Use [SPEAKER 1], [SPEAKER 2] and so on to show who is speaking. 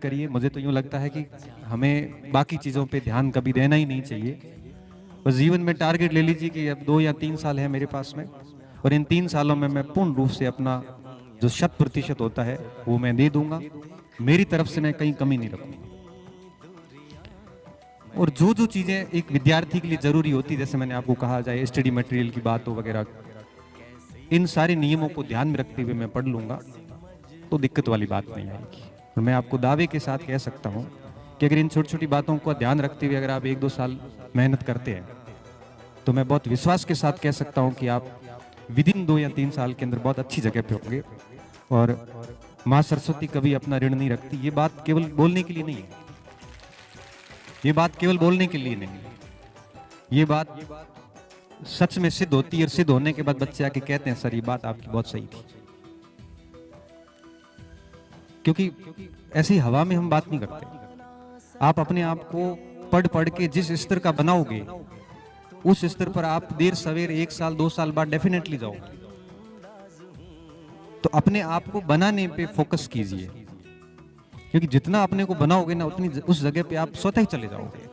[SPEAKER 1] करिए। मुझे तो यूँ लगता है कि हमें बाकी चीज़ों पे ध्यान कभी देना ही नहीं चाहिए। बस जीवन में टारगेट ले लीजिए कि अब 2 या 3 साल है मेरे पास में, और इन 3 सालों में मैं पूर्ण रूप से अपना जो 100% होता है वो मैं दे दूंगा। मेरी तरफ से मैं कहीं कमी नहीं रखूंगा। और जो जो चीज़ें एक विद्यार्थी के लिए जरूरी होती है, जैसे मैंने आपको कहा, चाहे स्टडी मटेरियल की बात हो वगैरह, इन सारे नियमों को ध्यान में रखते हुए मैं पढ़ लूंगा, तो दिक्कत वाली बात नहीं आएगी। और मैं आपको दावे के साथ कह सकता हूं कि अगर इन छोटी छोटी बातों को ध्यान रखते हुए अगर आप 1-2 साल मेहनत करते हैं, तो मैं बहुत विश्वास के साथ कह सकता हूं कि आप विदिन 2 या 3 साल के अंदर बहुत अच्छी जगह पे होंगे। और माँ सरस्वती कभी अपना ऋण नहीं रखती। ये बात केवल बोलने के लिए नहीं है, ये बात केवल बोलने के लिए नहीं है, ये बात सच में सिद्ध होती है। और सिद्ध होने के बाद बच्चे आके कहते हैं, सर ये बात आपकी बहुत सही थी। क्योंकि ऐसी हवा में हम बात नहीं करते। आप अपने आप को पढ़ पढ़ के जिस स्तर का बनाओगे, उस स्तर पर आप देर सवेर 1 साल 2 साल बाद डेफिनेटली जाओगे। तो अपने आप को बनाने पे फोकस कीजिए, क्योंकि जितना अपने को बनाओगे ना, उतनी उस जगह पे आप स्वतः ही चले जाओगे।